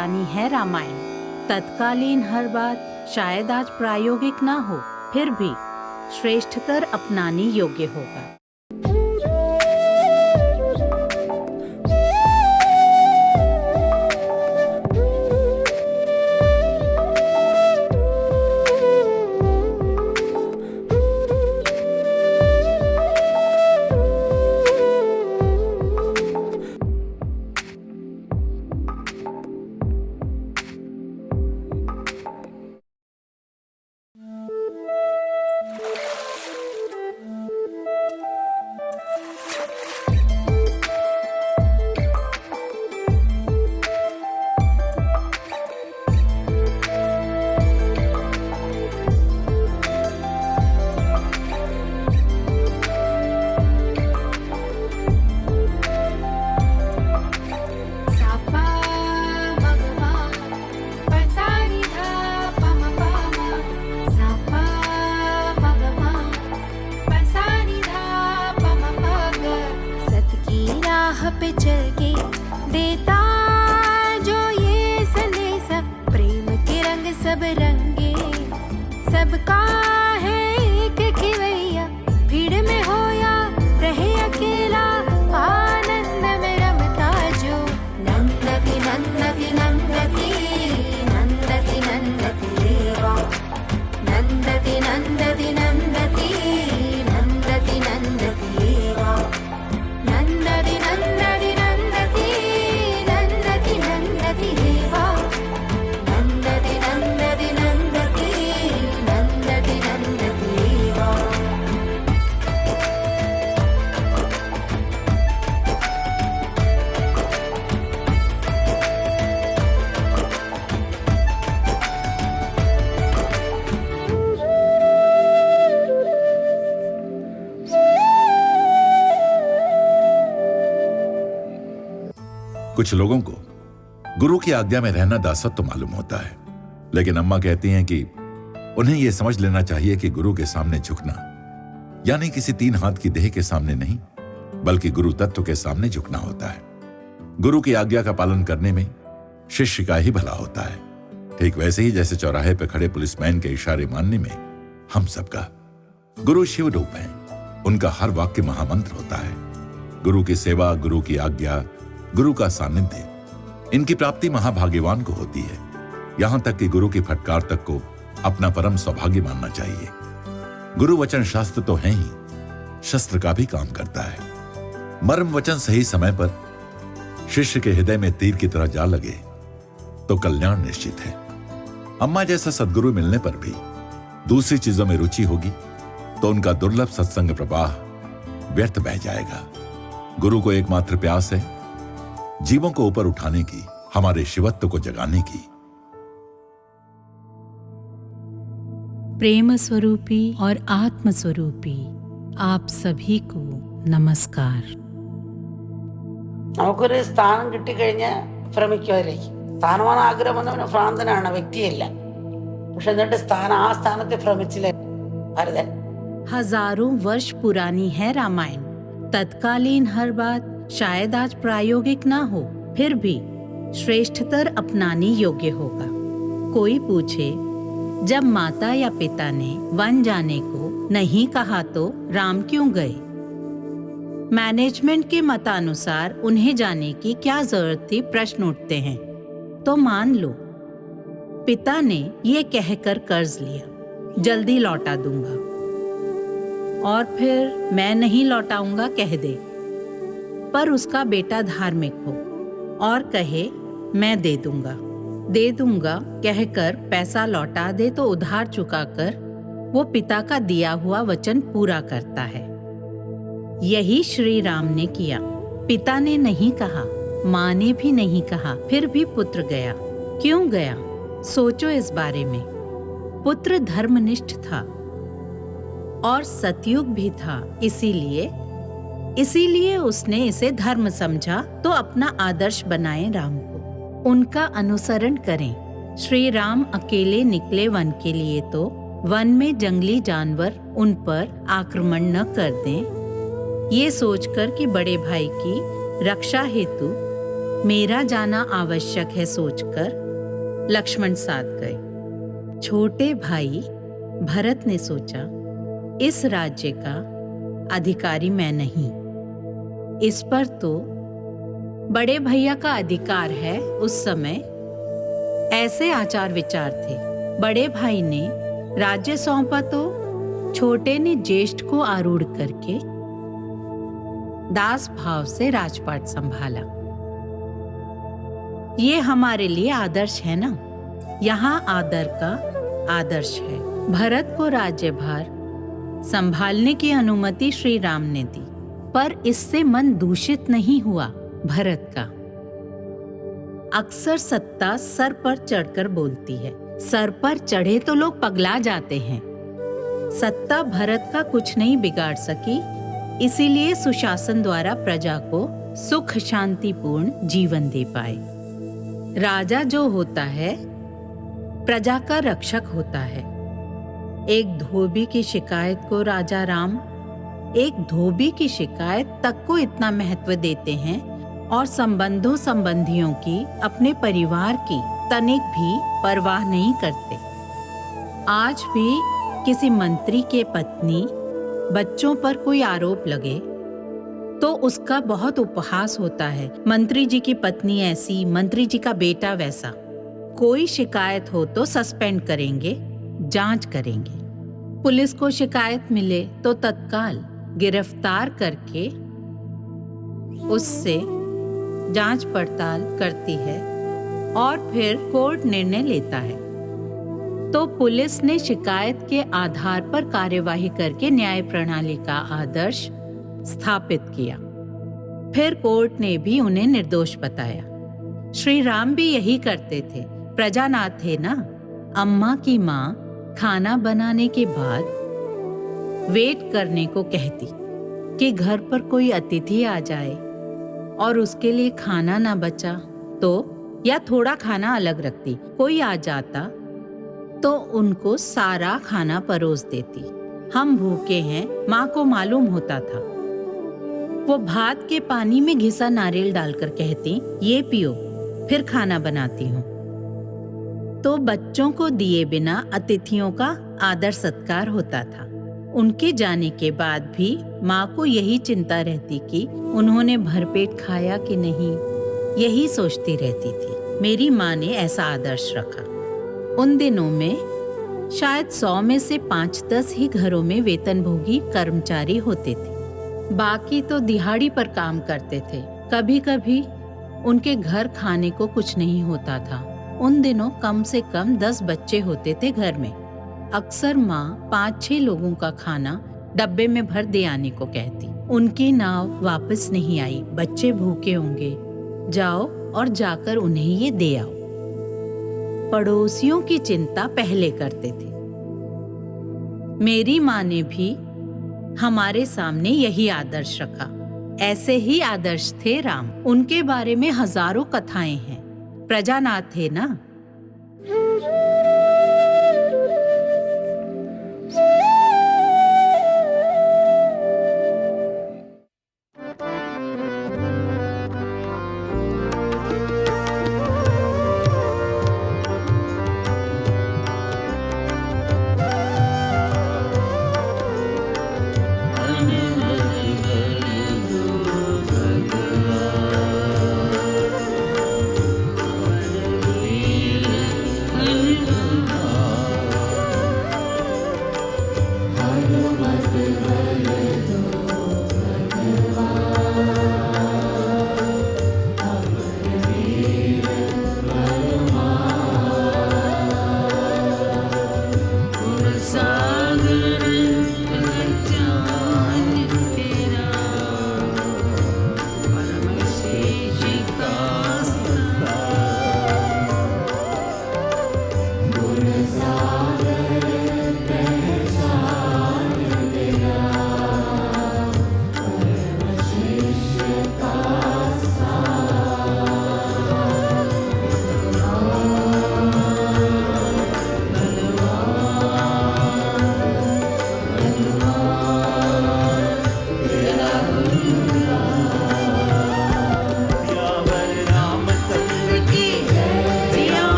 पुरानी है रामायण। तत्कालीन हर बात शायद आज प्रायोगिक ना हो, फिर भी श्रेष्ठतर अपनाने योग्य होगा। पे चल के देता जो ये संदेश, प्रेम के रंग सब रंगे, सबका है एक खिवैया, भीड़ में हो या रहे अकेला, आनंद में रमता जो नंदती नंदती नंदती नंदती नंदती देवा, नंदती नंदती नंदती नंदती नंदती देवा, नंदती नंदती नंदती नंदती नंदती देवा, नंदती नंदती नंदती नंदती नंदती देवा। कुछ लोगों को गुरु की आज्ञा में रहना दासत्व मालूम होता है, लेकिन अम्मा कहती हैं कि उन्हें यह समझ लेना चाहिए कि गुरु के सामने झुकना यानी किसी 3 हाथ की देह के सामने नहीं, बल्कि गुरु तत्व के सामने झुकना होता है। गुरु की आज्ञा का पालन करने में शिष्य का ही भला होता है, ठीक वैसे ही जैसे चौराहे पर खड़े पुलिसमैन के इशारे मानने में हम सबका। गुरु शिव रूप हैं, उनका हर वाक्य महामंत्र होता है। गुरु की सेवा, गुरु की आज्ञा, गुरु का सानिध्य, इनकी प्राप्ति महाभाग्यवान को होती है। यहां तक कि गुरु की फटकार तक को अपना परम सौभाग्य मानना चाहिए। गुरु वचन शास्त्र तो है ही, शस्त्र का भी काम करता है। मर्म वचन सही समय पर शिष्य के हृदय में तीर की तरह जा लगे तो कल्याण निश्चित है। अम्मा जैसा सद्गुरु मिलने पर भी दूसरी चीजों में रुचि होगी तो उनका दुर्लभ सत्संग प्रवाह व्यर्थ बह जाएगा। गुरु को एकमात्र प्यास है जीवों को ऊपर उठाने की, हमारे शिवत्व को जगाने की। प्रेम स्वरूपी और आत्म स्वरूपी आप सभी को नमस्कार। നമുക്കൊരു സ്ഥാനം കിട്ടിക്കഴിഞ്ഞാൽ ഭ്രമിക്കും അതിലേക്ക്. സ്ഥാനമാണ് ആഗ്രഹം വന്നവന് ഭ്രാന്തനാണ്, വ്യക്തിയല്ല. പക്ഷെ എന്നിട്ട് ആ സ്ഥാനത്തെ ഭ്രമിച്ചില്ല ഭരതൻ. हजारों वर्ष पुरानी है रामायण। तत्कालीन हर बात शायद आज प्रायोगिक ना हो, फिर भी श्रेष्ठतर अपनाने योग्य होगा। कोई पूछे, जब माता या पिता ने वन जाने को नहीं कहा तो राम क्यों गए? मैनेजमेंट के मतानुसार उन्हें जाने की क्या जरूरत थी, प्रश्न उठते हैं। तो मान लो पिता ने ये कहकर कर्ज लिया, जल्दी लौटा दूंगा, और फिर मैं नहीं लौटाऊंगा कह दे, पर उसका बेटा धार्मिक हो और कहे मैं दे दूंगा कहकर पैसा लौटा दे तो उधार चुकाकर वो पिता का दिया हुआ वचन पूरा करता है। यही श्री राम ने किया। पिता ने नहीं कहा, माँ ने भी नहीं कहा, फिर भी पुत्र गया। क्यों गया? सोचो इस बारे में। पुत्र धर्मनिष्ठ था और सतयुग भी था, इसीलिए उसने इसे धर्म समझा तो अपना आदर्श बनाए राम को, उनका अनुसरण करें। श्री राम अकेले निकले वन के लिए तो वन में जंगली जानवर उन पर आक्रमण न कर दें, ये सोचकर कि बड़े भाई की रक्षा हेतु मेरा जाना आवश्यक है सोचकर लक्ष्मण साथ गए। छोटे भाई भरत ने सोचा, इस राज्य का अधिकारी मैं नहीं, इस पर तो बड़े भैया का अधिकार है। उस समय ऐसे आचार विचार थे। बड़े भाई ने राज्य सौंपा तो छोटे ने ज्येष्ठ को आरूढ़ करके दास भाव से राजपाट संभाला। ये हमारे लिए आदर्श है ना। यहाँ आदर का आदर्श है। भरत को राज्यभार संभालने की अनुमति श्री राम ने दी, पर इससे मन दूषित नहीं हुआ भरत का। अक्सर सत्ता सर पर चढ़कर बोलती है। सर पर चढ़े तो लोग पगला जाते हैं। सत्ता भरत का कुछ नहीं बिगाड़ सकी, इसीलिए सुशासन द्वारा प्रजा को सुख शांतिपूर्ण जीवन दे पाए। राजा जो होता है प्रजा का रक्षक होता है। एक धोबी की शिकायत को राजा राम एक धोबी की शिकायत तक को इतना महत्व देते हैं और संबंधों संबंधियों की, अपने परिवार की तनिक भी परवाह नहीं करते। आज भी किसी मंत्री के पत्नी बच्चों पर कोई आरोप लगे तो उसका बहुत उपहास होता है। मंत्री जी की पत्नी ऐसी, मंत्री जी का बेटा वैसा। कोई शिकायत हो तो सस्पेंड करेंगे, जांच करेंगे। पुलिस को शिकायत मिले तो तत्काल गिरफ्तार करके उससे जांच पड़ताल करती है और फिर कोर्ट निर्णय लेता है। तो पुलिस ने शिकायत के आधार पर कार्यवाही करके न्याय प्रणाली का आदर्श स्थापित किया। फिर कोर्ट ने भी उन्हें निर्दोष बताया। श्री राम भी यही करते थे। प्रजानाथ थे ना। अम्मा की माँ खाना बनाने के बाद वेट करने को कहती कि घर पर कोई अतिथि आ जाए और उसके लिए खाना ना बचा तो, या थोड़ा खाना अलग रखती। कोई आ जाता तो उनको सारा खाना परोस देती। हम भूखे हैं, माँ को मालूम होता था। वो भात के पानी में घिसा नारियल डालकर कहती, ये पियो, फिर खाना बनाती हूँ। तो बच्चों को दिए बिना अतिथियों का आदर सत्कार होता था। उनके जाने के बाद भी माँ को यही चिंता रहती कि उन्होंने भरपेट खाया कि नहीं, यही सोचती रहती थी। मेरी माँ ने ऐसा आदर्श रखा। उन दिनों में शायद 100 में से 5-10 ही घरों में वेतनभोगी कर्मचारी होते थे। बाकी तो दिहाड़ी पर काम करते थे। कभी कभी उनके घर खाने को कुछ नहीं होता था। उन दिनों कम से कम 10 बच्चे होते थे घर में। अक्सर माँ 5-6 लोगों का खाना डब्बे में भर दे आने को कहती। उनकी नाव वापस नहीं आई। बच्चे भूखे होंगे, जाओ और जाकर उन्हें ये दे आओ। पड़ोसियों की चिंता पहले करते थे। मेरी माँ ने भी हमारे सामने यही आदर्श रखा। ऐसे ही आदर्श थे राम। उनके बारे में हजारों कथाएं हैं। प्रजानाथ थे ना।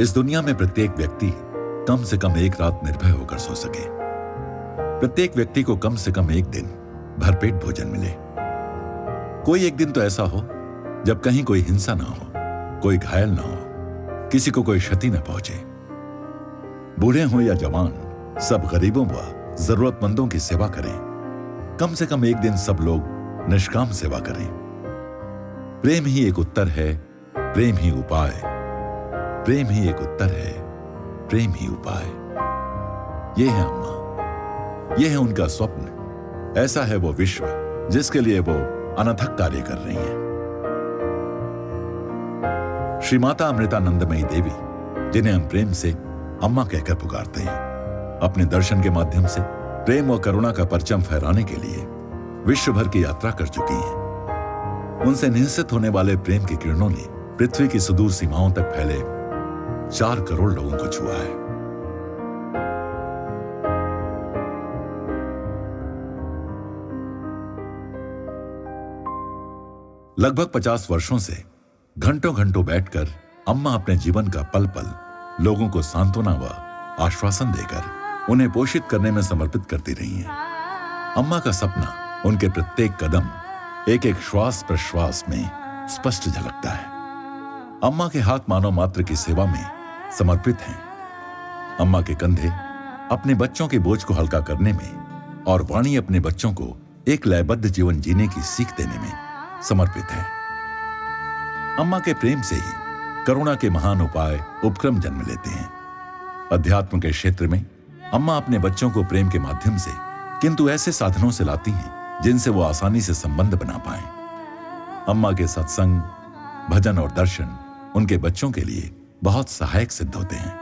इस दुनिया में प्रत्येक व्यक्ति कम से कम एक रात निर्भय होकर सो सके। प्रत्येक व्यक्ति को कम से कम एक दिन भरपेट भोजन मिले। कोई एक दिन तो ऐसा हो जब कहीं कोई हिंसा ना हो, कोई घायल ना हो, किसी को कोई क्षति न पहुंचे। बूढ़े हों या जवान, सब गरीबों व जरूरतमंदों की सेवा करें। कम से कम एक दिन सब लोग निष्काम सेवा करें। प्रेम ही एक उत्तर है, प्रेम ही उपाय। प्रेम ही एक उत्तर है, प्रेम ही उपाय। ये है अम्मा, ये है उनका स्वप्न। ऐसा है वो विश्व जिसके लिए वो अनथक कार्य कर रही हैं। श्री माता अमृतानंदमयी देवी, जिन्हें हम प्रेम से अम्मा कहकर पुकारते हैं, अपने दर्शन के माध्यम से प्रेम और करुणा का परचम फहराने के लिए विश्व भर की यात्रा कर चुकी हैं। उनसे निहसित होने वाले प्रेम की किरणों ने पृथ्वी की सुदूर सीमाओं तक फैले 4 करोड़ लोगों को छुआ है। लगभग 50 वर्षों से घंटों घंटों बैठकर अम्मा अपने जीवन का पल पल लोगों को सांत्वना व आश्वासन देकर उन्हें पोषित करने में समर्पित करती रही हैं। अम्मा का सपना उनके प्रत्येक कदम, एक एक श्वास प्रश्वास में स्पष्ट झलकता है। अम्मा के हाथ मानव मात्र की सेवा में समर्पित हैं। अम्मा के कंधे अपने बच्चों के बोझ को हल्का करने में और वाणी अपने बच्चों को एक लयबद्ध जीवन जीने की सीख देने में समर्पित है। अम्मा के प्रेम से ही करुणा के महान उपाय उपक्रम जन्म लेते हैं। अध्यात्म के क्षेत्र में अम्मा अपने बच्चों को प्रेम के माध्यम से, किंतु ऐसे साधनों से लाती हैं जिनसे वो आसानी से संबंध बना पाएं। अम्मा के सत्संग, भजन और दर्शन उनके बच्चों के लिए बहुत सहायक सिद्ध होते हैं।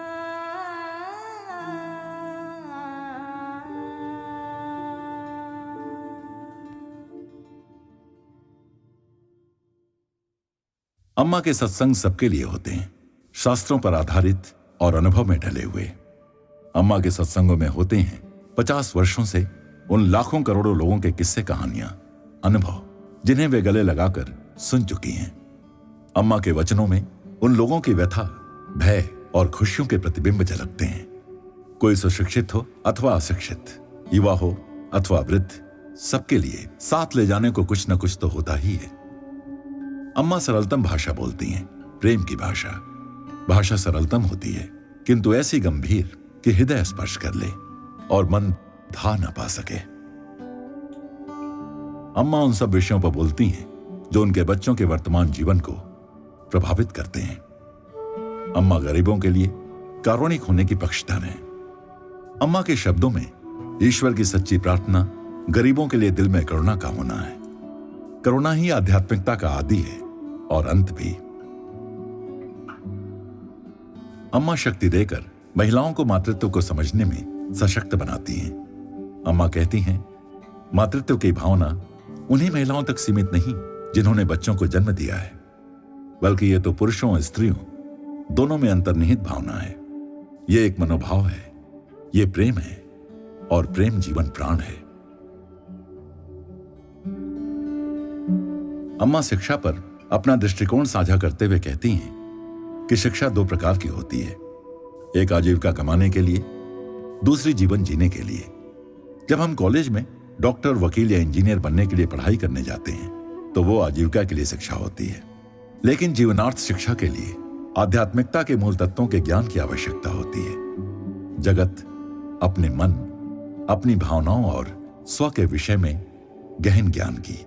अम्मा के सत्संग सबके लिए होते हैं, शास्त्रों पर आधारित और अनुभव में ढले हुए। अम्मा के सत्संगों में होते हैं 50 वर्षों से उन लाखों करोड़ों लोगों के किस्से, कहानियां, अनुभव, जिन्हें वे गले लगाकर सुन चुकी हैं। अम्मा के वचनों में उन लोगों की व्यथा, भय और खुशियों के प्रतिबिंब झलकते हैं। कोई सुशिक्षित हो अथवा अशिक्षित, युवा हो अथवा वृद्ध, सबके लिए साथ ले जाने को कुछ न कुछ तो होता ही है। अम्मा सरलतम भाषा बोलती हैं, प्रेम की भाषा। भाषा सरलतम होती है, किंतु ऐसी गंभीर कि हृदय स्पर्श कर ले और मन धा न पा सके। अम्मा उन सब विषयों पर बोलती हैं जो उनके बच्चों के वर्तमान जीवन को प्रभावित करते हैं। अम्मा गरीबों के लिए कारुणिक होने की पक्षधर हैं। अम्मा के शब्दों में ईश्वर की सच्ची प्रार्थना गरीबों के लिए दिल में करुणा का होना है। करुणा ही आध्यात्मिकता का आदि है और अंत भी। अम्मा शक्ति देकर महिलाओं को मातृत्व को समझने में सशक्त बनाती हैं। अम्मा कहती हैं, मातृत्व की भावना उन्हीं महिलाओं तक सीमित नहीं जिन्होंने बच्चों को जन्म दिया है, बल्कि ये तो पुरुषों और स्त्रियों दोनों में अंतर्निहित भावना है। ये एक मनोभाव है, ये प्रेम है और प्रेम जीवन प्राण है। अम्मा शिक्षा पर अपना दृष्टिकोण साझा करते हुए कहती हैं कि शिक्षा 2 प्रकार की होती है, एक आजीविका कमाने के लिए, दूसरी जीवन जीने के लिए। जब हम कॉलेज में डॉक्टर, वकील या इंजीनियर बनने के लिए पढ़ाई करने जाते हैं तो वो आजीविका के लिए शिक्षा होती है, लेकिन जीवनार्थ शिक्षा के लिए आध्यात्मिकता के मूल तत्वों के ज्ञान की आवश्यकता होती है। जगत, अपने मन, अपनी भावनाओं और स्व के विषय में गहन ज्ञान की।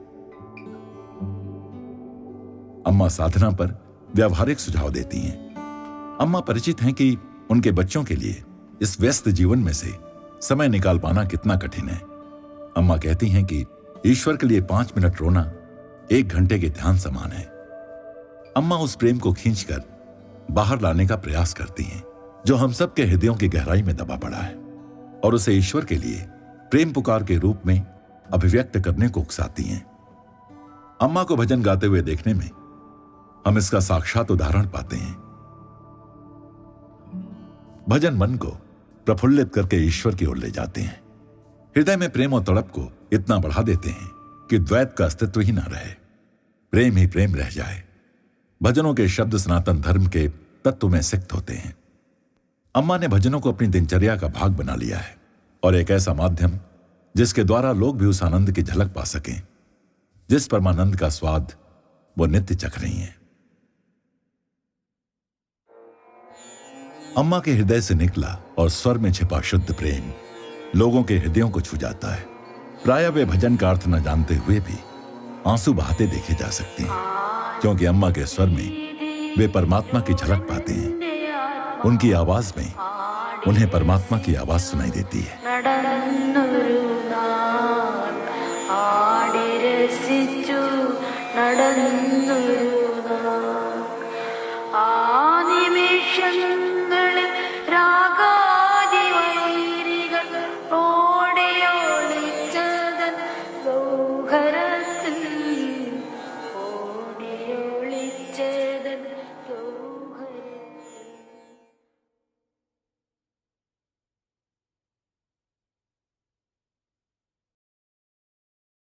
अम्मा साधना पर व्यावहारिक सुझाव देती हैं। अम्मा परिचित हैं कि उनके बच्चों के लिए इस व्यस्त जीवन में से समय निकाल पाना कितना कठिन है। अम्मा कहती हैं कि ईश्वर के लिए 5 मिनट रोना 1 घंटे के ध्यान समान है। अम्मा उस प्रेम को खींचकर बाहर लाने का प्रयास करती हैं जो हम सब के हृदयों की गहराई में दबा पड़ा है, और उसे ईश्वर के लिए प्रेम पुकार के रूप में अभिव्यक्त करने को उकसाती हैं। अम्मा को भजन गाते हुए देखने में हम इसका साक्षात उदाहरण पाते हैं। भजन मन को प्रफुल्लित करके ईश्वर की ओर ले जाते हैं, हृदय में प्रेम और तड़प को इतना बढ़ा देते हैं कि द्वैत का अस्तित्व ही ना रहे, प्रेम ही प्रेम रह जाए। भजनों के शब्द सनातन धर्म के तत्व में सिक्त होते हैं। अम्मा ने भजनों को अपनी दिनचर्या का भाग बना लिया है और एक ऐसा माध्यम जिसके द्वारा लोग भी उस आनंद की झलक पा सकें जिस परमानंद का स्वाद वो नित्य चख रही हैं। अम्मा के हृदय से निकला और स्वर में छिपा शुद्ध प्रेम लोगों के हृदयों को छू जाता है। प्राय वे भजन का अर्थ न जानते हुए भी आंसू बहाते देखे जा सकते हैं, क्योंकि अम्मा के स्वर में वे परमात्मा की झलक पाते हैं। उनकी आवाज में उन्हें परमात्मा की आवाज सुनाई देती है। നടന്നു